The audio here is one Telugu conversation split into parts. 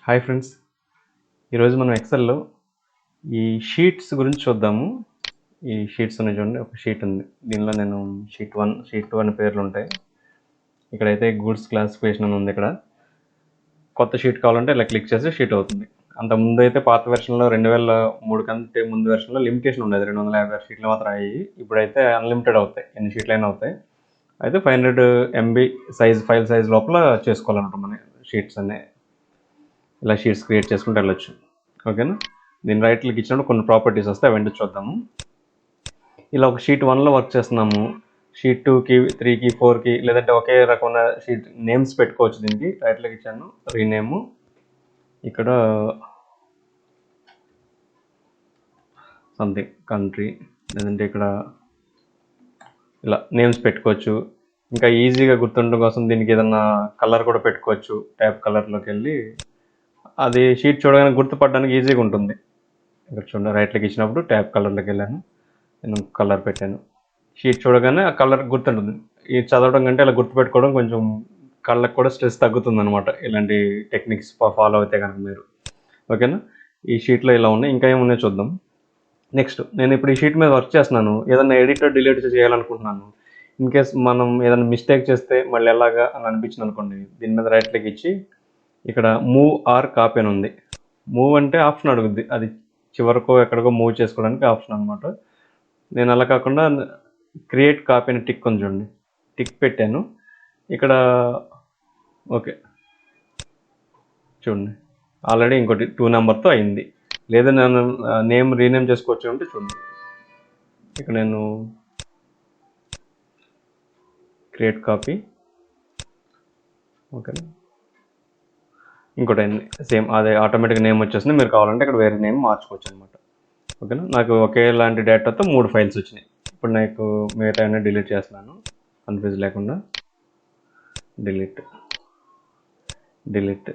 హాయ్ ఫ్రెండ్స్, ఈరోజు మనం ఎక్సెల్లో ఈ షీట్స్ గురించి చూద్దాము. ఈ షీట్స్ ఉన్నాయి చూడండి, ఒక షీట్ ఉంది. దీనిలో నేను షీట్ 1, షీట్ 2 అనే పేర్లు ఉంటాయి. ఇక్కడైతే గూడ్స్ క్లాసిఫికేషన్ అని ఉంది. ఇక్కడ కొత్త షీట్ కావాలంటే ఇలా క్లిక్ చేస్తే షీట్ అవుతుంది. అంత ముందు అయితే పాత వెర్షన్లో 2003 కంటే ముందు వెర్షన్లో లిమిటేషన్ ఉండేది, 256 షీట్లు మాత్రం అయ్యాయి. ఇప్పుడైతే అన్లిమిటెడ్ అవుతాయి, ఎన్ని షీట్లు అయినా అవుతాయి. అయితే 500 MB ఫైల్ సైజ్ లోపల చేసుకోవాలన్నమాట మన షీట్స్ అనే. ఇలా షీట్స్ క్రియేట్ చేసుకుంటూ వెళ్ళొచ్చు. ఓకేనా. దీని రైట్ క్లిక్ ఇచ్చినప్పుడు కొన్ని ప్రాపర్టీస్ వస్తాయి, అవన్నీ చూద్దాము. ఇలా ఒక షీట్ 1లో వర్క్ చేస్తున్నాము, షీట్ 2కి 3కి 4కి లేదంటే ఒకే రకమైన షీట్ నేమ్స్ పెట్టుకోవచ్చు. దీనికి రైట్ క్లిక్ ఇచ్చాను, రీనేము. ఇక్కడ సంథింగ్ కంట్రీ, లేదంటే ఇక్కడ ఇలా నేమ్స్ పెట్టుకోవచ్చు. ఇంకా ఈజీగా గుర్తుండడం కోసం దీనికి ఏదన్నా కలర్ కూడా పెట్టుకోవచ్చు. ట్యాబ్ కలర్లోకి వెళ్ళి అది షీట్ చూడగానే గుర్తుపడడానికి ఈజీగా ఉంటుంది. ఇక్కడ చూడండి, రైట్ క్లిక్ ఇచ్చినప్పుడు ట్యాబ్ కలర్లోకి వెళ్ళాను, నేను కలర్ పెట్టాను. షీట్ చూడగానే ఆ కలర్ గుర్తుంటుంది. ఇది చదవడం కంటే ఇలా గుర్తుపెట్టుకోవడం కొంచెం కళ్ళకు కూడా స్ట్రెస్ తగ్గుతుంది అనమాట, ఇలాంటి టెక్నిక్స్ ఫాలో అయితే కనుక మీరు. ఓకేనా. ఈ షీట్లో ఇలా ఉన్నాయి, ఇంకా ఏమున్నాయో చూద్దాం. నెక్స్ట్, నేను ఇప్పుడు ఈ షీట్ మీద వర్క్ చేస్తున్నాను, ఏదైనా ఎడిట్ డిలీట్ చేయాలనుకుంటున్నాను. ఇన్ కేస్ మనం ఏదైనా మిస్టేక్ చేస్తే మళ్ళీ ఎలాగా అని అనిపించింది అనుకోండి, దీని మీద రైట్ క్లిక్ ఇచ్చి ఇక్కడ మూవ్ ఆర్ కాపీ అని ఉంది. మూవ్ అంటే ఆప్షన్ అడుగుద్ది, అది చివరికో ఎక్కడికో మూవ్ చేసుకోవడానికి ఆప్షన్ అనమాట. నేను అలా కాకుండా క్రియేట్ కాపీ అని టిక్ ఉంది చూడండి, టిక్ పెట్టాను ఇక్కడ. ఓకే, చూడండి ఆల్రెడీ ఇంకోటి 2 నెంబర్తో అయింది. లేదా నేను నేమ్ రీనేమ్ చేసుకోవచ్చు అంటే చూడండి, ఇక్కడ నేను క్రియేట్ కాపీ. ఓకేనా, ఇంకోటి అయింది సేమ్, అదే ఆటోమేటిక్ నేమ్ వచ్చేసింది. మీరు కావాలంటే ఇక్కడ వేరే నేమ్ మార్చుకోవచ్చు అనమాట. ఓకేనా. నాకు ఒకేలాంటి డేటాతో 3 ఫైల్స్ వచ్చినాయి. ఇప్పుడు నాకు మిగతా అన్నీ డిలీట్ చేస్తున్నాను, కన్ఫ్యూజ్ లేకుండా. Delete delete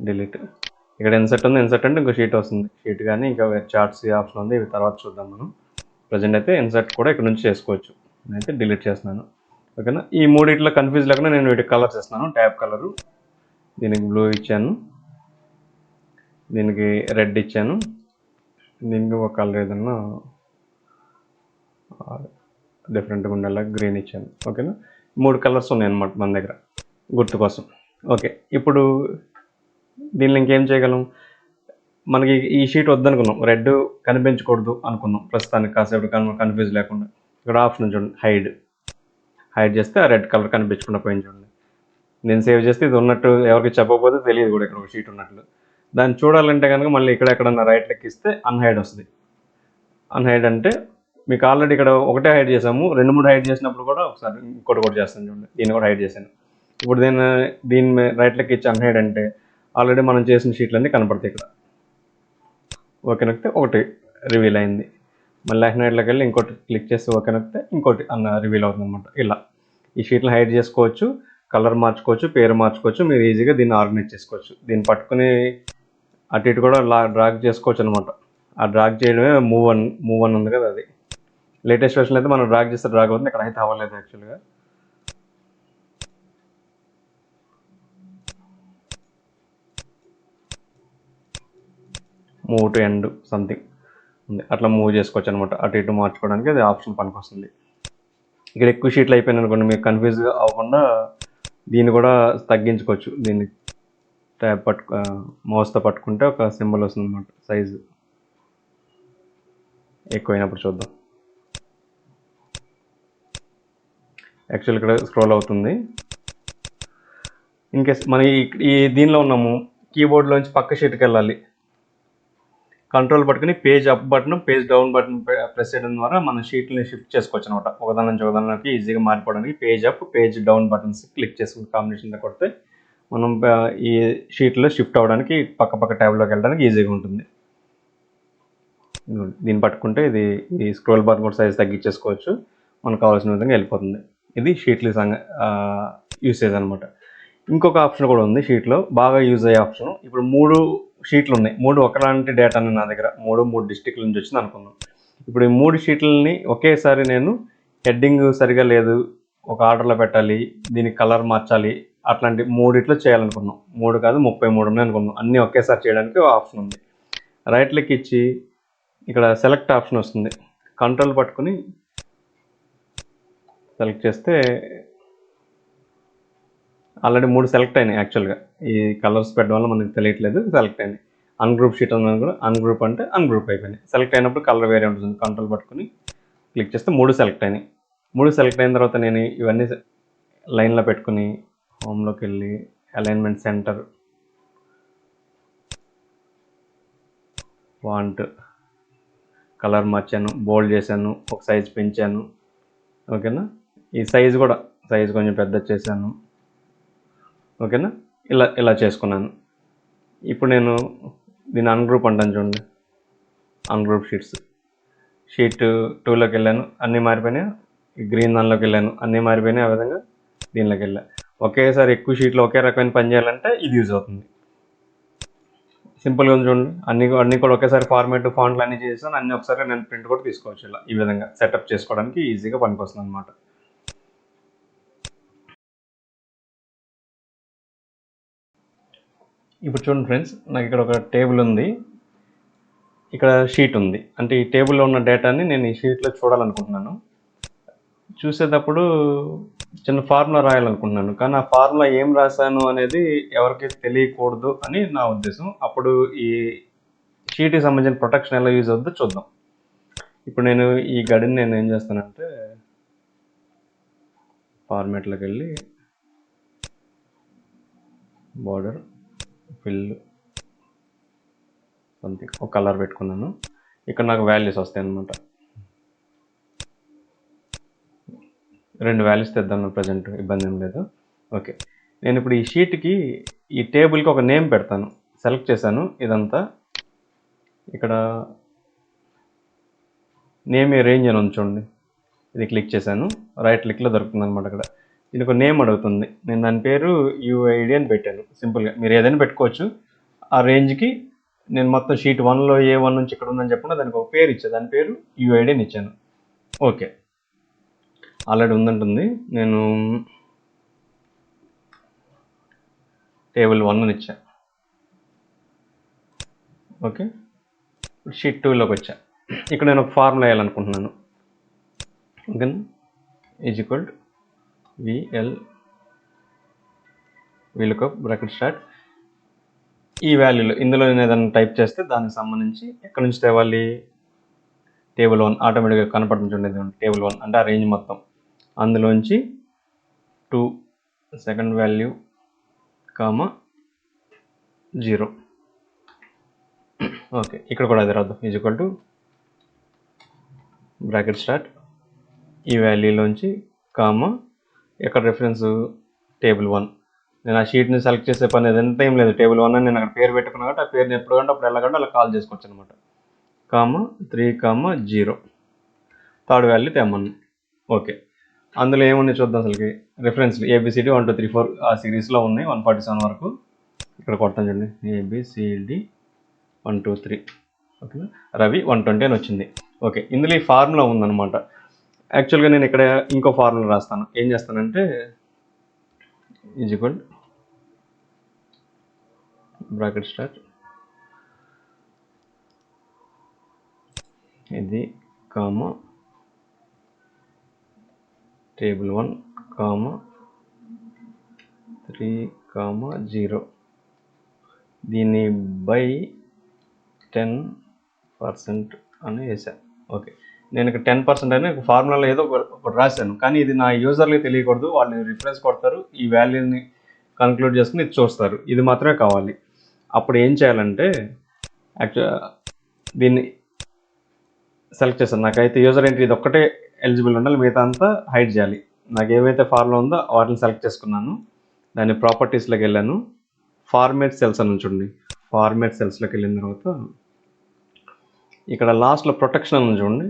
delete. ఇక్కడ ఇన్సర్ట్ ఉంది, ఇన్సర్ట్ అంటే ఇంకో షీట్ వస్తుంది. షీట్ కానీ ఇంకా చార్ట్స్ ఆప్షన్ ఉంది, ఇవి తర్వాత చూద్దాం మనం. ప్రజెంట్ అయితే ఇన్సర్ట్ కూడా ఇక్కడ నుంచి చేసుకోవచ్చు. నేనైతే డిలీట్ చేస్తున్నాను. ఓకేనా. ఈ మూడిట్లో కన్ఫ్యూజ్ లేకుండా నేను వీటికి కలర్స్ ఇస్తున్నాను. ట్యాబ్ కలరు, దీనికి బ్లూ ఇచ్చాను, దీనికి రెడ్ ఇచ్చాను, దీనికి ఒక కలర్ ఏదన్నా డిఫరెంట్గా ఉండేలా గ్రీన్ ఇచ్చాను. ఓకేనా. 3 కలర్స్ ఉన్నాయి అన్నమాట మన దగ్గర గుర్తు కోసం. ఓకే, ఇప్పుడు దీనిలో ఇంకేం చేయగలం. మనకి ఈ షీట్ వద్దనుకున్నాం, రెడ్ కనిపించకూడదు అనుకున్నాం ప్రస్తుతానికి, కాసేపు కన్ఫ్యూజ్ లేకుండా. ఇక్కడ ఆప్షన్ చూడండి, హైడ్ చేస్తే ఆ రెడ్ కలర్ కనిపించకుండా పోయింది చూడండి. నేను సేవ్ చేస్తే ఇది ఉన్నట్టు ఎవరికి చెప్పకపోతే తెలియదు కూడా ఇక్కడ ఒక షీట్ ఉన్నట్లు. దాన్ని చూడాలంటే కనుక మళ్ళీ ఇక్కడ ఎక్కడన్నా రైట్ క్లిక్ ఇస్తే అన్హైడ్ వస్తుంది. అన్హైడ్ అంటే మీకు ఆల్రెడీ ఇక్కడ ఒకటే హైడ్ చేసాము, 2-3 హైడ్ చేసినప్పుడు కూడా ఒకసారి ఇంకోటి కూడా చేస్తాను చూడండి. దీన్ని కూడా హైడ్ చేశాను. ఇప్పుడు దీన్ని రైట్ క్లిక్ ఇచ్చి అన్హైడ్ అంటే ఆల్రెడీ మనం చేసిన షీట్లన్నీ కనపడతాయి ఇక్కడ. ఓకే నొక్కితే ఒకటి రివీల్ అయింది. మళ్ళీ అన్హైడ్లోకి వెళ్ళి ఇంకోటి క్లిక్ చేసి ఓకే నొక్కితే ఇంకోటి రివీల్ అవుతుంది అనమాట. ఇలా ఈ షీట్లు హైడ్ చేసుకోవచ్చు, కలర్ మార్చుకోవచ్చు, పేరు మార్చుకోవచ్చు. మీరు ఈజీగా దీన్ని ఆర్గనైజ్ చేసుకోవచ్చు. దీన్ని పట్టుకుని అటు ఇటు కూడా డ్రాగ్ చేసుకోవచ్చు అనమాట. ఆ డ్రాగ్ చేయడమే మూవ్ వన్ ఉంది కదా, అది లేటెస్ట్ వెర్షన్ అయితే మనం డ్రాగ్ చేస్తే డ్రాగ్ అవుతుంది. ఇక్కడ అయితే అవ్వలేదు యాక్చువల్గా. మూవ్ టు ఎండ్ సంథింగ్ ఉంది, అట్లా మూవ్ చేసుకోవచ్చు అనమాట. అటు ఇటు మార్చుకోవడానికి అది ఆప్షన్ పనికి వస్తుంది. ఇక్కడ ఎక్కువ షీట్లు అయిపోయినాయి అనుకోండి, మీకు కన్ఫ్యూజ్గా అవ్వకుండా దీన్ని కూడా తగ్గించుకోవచ్చు. దీన్ని ట్యాబ్ మౌస్తో పట్టుకుంటే ఒక సింబల్ వస్తుంది అనమాట, సైజు ఎక్కువైనప్పుడు. చూద్దాం. యాక్చువల్ ఇక్కడ స్క్రోల్ అవుతుంది. ఇన్ కేస్ మనం ఈ దీనిలో ఉన్నాము, కీబోర్డ్లోంచి పక్క షీట్కి వెళ్ళాలి, కంట్రోల్ పట్టుకుని page up button, page down button press చేయడం ద్వారా మన షీట్ని షిఫ్ట్ చేసుకోవచ్చు అనమాట. ఒకదాని నుంచి ఒకదానికి ఈజీగా మారిపోవడానికి page up, page down buttons click చేసుకుని కాంబినేషన్లో కొడితే మనం ఈ షీట్లో షిఫ్ట్ అవ్వడానికి, పక్క ట్యాబ్లోకి వెళ్ళడానికి ఈజీగా ఉంటుంది. దీన్ని పట్టుకుంటే ఈ స్క్రోల్ బార్ కూడా సైజ్ తగ్గించేసుకోవచ్చు, మనకు కావాల్సిన విధంగా వెళ్ళిపోతుంది. ఇది షీట్లు యూసేజ్ అనమాట. ఇంకొక ఆప్షన్ కూడా ఉంది షీట్లో, బాగా యూజ్ అయ్యే ఆప్షన్. ఇప్పుడు 3 షీట్లు ఉన్నాయి, 3 ఒకలాంటి డేటాని నా దగ్గర 3 డిస్ట్రిక్ట్ల నుంచి వచ్చింది అనుకున్నాం. ఇప్పుడు ఈ 3 షీట్లని ఒకేసారి నేను హెడ్డింగ్ సరిగా లేదు, ఒక ఆర్డర్లో పెట్టాలి, దీనికి కలర్ మార్చాలి, అట్లాంటి మూడిట్లో చేయాలనుకున్నాం. 3 కాదు 33 ఉన్నాయి అనుకున్నాం. అన్నీ ఒకేసారి చేయడానికి ఆప్షన్ ఉంది. రైట్ క్లిక్ ఇచ్చి ఇక్కడ సెలెక్ట్ ఆప్షన్ వస్తుంది. కంట్రోల్ పట్టుకుని సెలెక్ట్ చేస్తే ఆల్రెడీ 3 సెలెక్ట్ అయినాయి. యాక్చువల్గా ఈ కలర్స్ పెట్టడం వల్ల మనకు తెలియట్లేదు, సెలెక్ట్ అయినాయి. అన్గ్రూప్ షీట్ అన్నా కూడా అన్గ్రూప్ అంటే అన్గ్రూప్ అయిపోయినాయి. సెలెక్ట్ అయినప్పుడు కలర్ వేరే ఉంటుంది. కంట్రోల్ పట్టుకుని క్లిక్ చేస్తే 3 సెలెక్ట్ అయినాయి. 3 సెలెక్ట్ అయిన తర్వాత నేను ఇవన్నీ లైన్లో పెట్టుకుని హోమ్లోకి వెళ్ళి అలైన్మెంట్ సెంటర్, ఫాంట్ కలర్ మార్చాను, బోల్డ్ చేశాను, ఒక సైజ్ పెంచాను. ఓకేనా, ఈ సైజు కూడా సైజు కొంచెం పెద్ద చేశాను. ఓకేనా, ఇలా చేసుకున్నాను. ఇప్పుడు నేను దీన్ని అన్గ్రూప్ అంటాను చూడండి, అన్గ్రూప్ షీట్స్. షీట్ 2లోకి వెళ్ళాను, అన్నీ మారిపోయినాయి. గ్రీన్ దానిలోకి వెళ్ళాను, అన్నీ మారిపోయినాయి. ఆ విధంగా దీనిలోకి వెళ్ళాను. ఒకేసారి ఎక్కువ షీట్లు ఒకే రకమైన పని చేయాలంటే ఇది యూజ్ అవుతుంది. సింపుల్గా ఉంది చూడండి. అన్నీ కూడా ఒకేసారి ఫార్మేట్ ఫాంట్లు అన్నీ చేసాను. అన్నీ ఒకసారి నేను ప్రింట్ కూడా తీసుకోవచ్చు. ఇలా ఈ విధంగా సెటప్ చేసుకోవడానికి ఈజీగా పనికొస్తుంది అనమాట. ఇప్పుడు చూడండి ఫ్రెండ్స్, నాకు ఇక్కడ ఒక టేబుల్ ఉంది, ఇక్కడ షీట్ ఉంది. అంటే ఈ టేబుల్లో ఉన్న డేటాని నేను ఈ షీట్లో చూడాలనుకుంటున్నాను. చూసేటప్పుడు చిన్న ఫార్ములా రాయాలనుకుంటున్నాను, కానీ ఆ ఫార్ములా ఏం రాశాను అనేది ఎవరికి తెలియకూడదు అని నా ఉద్దేశం. అప్పుడు ఈ షీట్కి సంబంధించిన ప్రొటెక్షన్ ఎలా యూజ్ అవుతుందో చూద్దాం. ఇప్పుడు నేను ఈ గడిని నేను ఏం చేస్తానంటే ఫార్మేట్లోకి వెళ్ళి బార్డర్ ఫిల్ సంథింగ్ ఒక కలర్ పెట్టుకున్నాను. ఇక్కడ నాకు వాల్యూస్ వస్తాయి అన్నమాట. 2 వాల్యూస్ తెద్దాను ప్రజెంట్, ఇబ్బంది ఏం లేదు. ఓకే, నేను ఇప్పుడు ఈ షీట్కి ఈ టేబుల్కి ఒక నేమ్ పెడతాను. సెలెక్ట్ చేశాను ఇదంతా. ఇక్కడ నేమ్ రేంజ్ అని ఉంది చూడండి, ఇది క్లిక్ చేశాను. రైట్ క్లిక్లో దొరుకుతుంది అనమాట. ఇక్కడ దీనికి ఒక నేమ్ అడుగుతుంది. నేను దాని పేరు యూఐడి అని పెట్టాను. సింపుల్గా మీరు ఏదైనా పెట్టుకోవచ్చు. ఆ రేంజ్కి నేను మొత్తం షీట్ 1లో A1 నుంచి ఇక్కడ ఉందని చెప్పకుండా దానికి ఒక పేరు ఇచ్చాను. దాని పేరు యూఐడి అని ఇచ్చాను. ఓకే, ఆల్రెడీ ఉందంటుంది. నేను టేబుల్ 1 అని ఇచ్చాను. ఓకే, షీట్ 2లోకి వచ్చా. ఇక్కడ నేను ఒక ఫార్ములా వేయాలనుకుంటున్నాను. ఓకేనా, is equal to VLOOKUP bracket start. ఈ వాల్యూలో ఇందులో నేను ఏదైనా టైప్ చేస్తే దానికి సంబంధించి ఎక్కడి నుంచి తేవాలి, టేబుల్ 1 ఆటోమేటిక్గా కనపడుతుంది చూడండి. టేబుల్ 1 అంటే ఆ రేంజ్ మొత్తం. అందులోంచి 2 సెకండ్ వాల్యూ కామా 0. ఓకే, ఇక్కడ కూడా అది రాద్దాం. Is equal to bracket start, ఈ వాల్యూలోంచి కామా ఎక్కడ రెఫరెన్స్ టేబుల్ 1. నేను ఆ షీట్ని సెలెక్ట్ చేసే పని అదంతా ఏం లేదు. టేబుల్ 1 అని నేను అక్కడ పేరు పెట్టుకున్నా కాబట్టి ఆ పేరుని ఎప్పుడు కంటే అప్పుడు వెళ్ళకంటే అలా కాల్ చేసుకోవచ్చు అనమాట. కామా 3, 0 థర్డ్ వాల్యూ తెమ్మను. ఓకే, అందులో ఏమున్నాయి చూద్దాం. అసలుకి రెఫరెన్స్ ABCD 1 2 3 4 ఆ సిరీస్లో ఉన్నాయి 147 వరకు. ఇక్కడ కొడతాను చూడండి, ABCD 1 2 3. ఓకేనా, రవి 120 అని వచ్చింది. ఓకే, ఇందులో ఈ ఫార్ములా ఉందన్నమాట. యాక్చువల్గా నేను ఇక్కడ ఇంకో ఫార్ములా రాస్తాను. ఏం చేస్తానంటే ఈజ్ ఈక్వల్ బ్రాకెట్ స్టార్ట్, ఇది కామా టేబుల్ 1 కామా 3, 0. దీన్ని బై 10% అని వేసాను. ఓకే, నేను ఇక్కడ 10% అని ఒక ఫార్ములాలో ఏదో ఒకటి రాశాను, కానీ ఇది నా యూజర్లకి తెలియకూడదు. వాళ్ళు రిఫరెన్స్ కొడతారు, ఈ వాల్యూని కన్క్లూడ్ చేసుకుని ఇది చూస్తారు. ఇది మాత్రమే కావాలి. అప్పుడు ఏం చేయాలంటే దీన్ని సెలెక్ట్ చేస్తాను. నాకైతే యూజర్ ఎంట్రీ ఇది ఒక్కటే ఎలిజిబుల్ ఉండాలి, మిగతా అంతా హైడ్ చేయాలి. నాకు ఏవైతే ఫార్ములా ఉందో వాటిని సెలెక్ట్ చేసుకున్నాను. దాని ప్రాపర్టీస్లోకి వెళ్ళాను. ఫార్మేట్ సెల్స్ అని చూడండి. ఫార్మేట్ సెల్స్లోకి వెళ్ళిన తర్వాత ఇక్కడ లాస్ట్లో ప్రొటెక్షన్ అని చూడండి.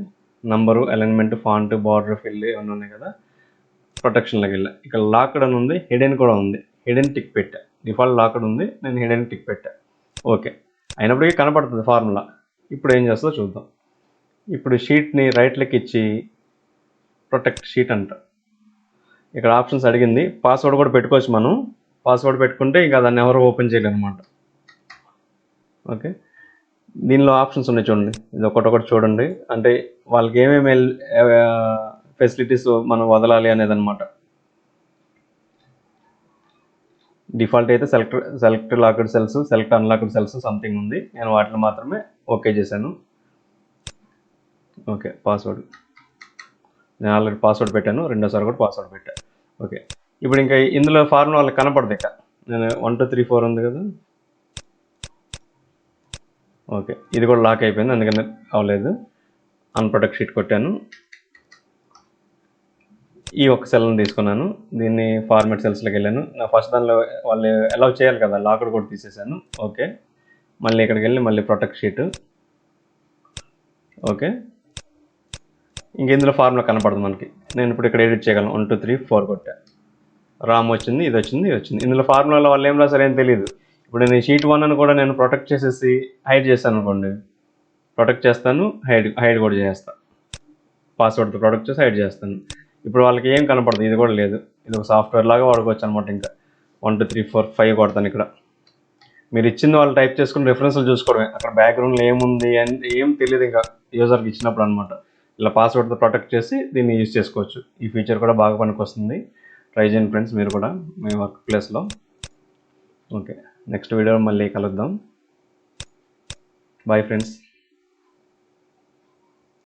Number, alignment, font, border, fill ఇవన్నీ ఉన్నాయి కదా. ప్రొటెక్షన్లోకి వెళ్ళా. ఇక్కడ లాక్డ్ అని ఉంది, హిడెన్ కూడా ఉంది. హిడెన్ టిక్ పెట్టా. డిఫాల్ట్ లాక్డ్ ఉంది, నేను హిడెన్ టిక్ పెట్టా. ఓకే, అయినప్పటికీ కనపడుతుంది ఫార్ములా. ఇప్పుడు ఏం చేస్తుందో చూద్దాం. ఇప్పుడు షీట్ని రైట్ క్లిక్ ఇచ్చి ప్రొటెక్ట్ షీట్ అంట. ఇక్కడ ఆప్షన్స్ అడిగింది. పాస్వర్డ్ కూడా పెట్టుకోవచ్చు మనం. పాస్వర్డ్ పెట్టుకుంటే ఇంకా దాన్ని ఎవరు ఓపెన్ చేయలేరు అనమాట. ఓకే, దీనిలో ఆప్షన్స్ ఉన్నాయి చూడండి, ఇది ఒకటొకటి చూడండి. అంటే వాళ్ళకి ఏమేమి ఫెసిలిటీస్ మనం వదలాలి అనేది అనమాట. డిఫాల్ట్ అయితే select locked cells, select unlocked cells something ఉంది. నేను వాటిని మాత్రమే ఓకే చేశాను. ఓకే, పాస్వర్డ్ నేను ఆల్రెడీ పాస్వర్డ్ పెట్టాను, రెండోసారి కూడా పాస్వర్డ్ పెట్టాను. ఓకే, ఇప్పుడు ఇంకా ఇందులో ఫార్ములా వాళ్ళకి కనపడదు. ఇక నేను 1 2 3 4 ఉంది కదా. ఓకే, ఇది కూడా లాక్ అయిపోయింది, అందుకని అవ్వలేదు. అన్ప్రొటెక్ట్ షీట్ కొట్టాను. ఈ ఒక సెల్ని తీసుకున్నాను, దీన్ని ఫార్మాట్ సెల్స్లోకి వెళ్ళాను. నా ఫస్ట్ దానిలో వాళ్ళు అలౌ చేయాలి కదా, లాక్డ్ కూడా తీసేసాను. ఓకే, మళ్ళీ ఇక్కడికి వెళ్ళి మళ్ళీ ప్రొటెక్ట్ షీట్. ఓకే, ఇంక ఇందులో ఫార్ములా కనపడదు మనకి. నేను ఇప్పుడు ఇక్కడ ఎడిట్ చేయగలను. 1 2 3 4 కొట్టా, రామ్ వచ్చింది, ఇది వచ్చింది, ఇది వచ్చింది. ఇందులో ఫార్ములాలో వాళ్ళు ఏం రాసారు ఏం తెలియదు. ఇప్పుడు నేను షీట్ 1 అని కూడా నేను ప్రొటెక్ట్ చేసేసి హైడ్ చేస్తాను అనుకోండి, ప్రొటెక్ట్ చేస్తాను, హైడ్ కూడా చేస్తాను. పాస్వర్డ్తో ప్రొటెక్ట్ చేసి హైడ్ చేస్తాను. ఇప్పుడు వాళ్ళకి ఏం కనపడదు, ఇది కూడా లేదు. ఇది ఒక సాఫ్ట్వేర్ లాగా వాడుకోవచ్చు అనమాట. ఇంకా 1 2 3 4 5 కొడతాను ఇక్కడ. మీరు ఇచ్చింది వాళ్ళు టైప్ చేసుకుని రెఫరెన్స్లు చూసుకోవడమే, అక్కడ బ్యాక్గ్రౌండ్లో ఏముంది అని ఏం తెలియదు ఇంకా యూజర్కి ఇచ్చినప్పుడు అనమాట. ఇలా పాస్వర్డ్తో ప్రొటెక్ట్ చేసి దీన్ని యూజ్ చేసుకోవచ్చు. ఈ ఫీచర్ కూడా బాగా పనికొస్తుంది. ట్రై చేయండి ఫ్రెండ్స్ మీరు కూడా మీ వర్క్ ప్లేస్లో. ఓకే, నెక్స్ట్ వీడియోలో మళ్ళీ కలుద్దాం. Bye friends.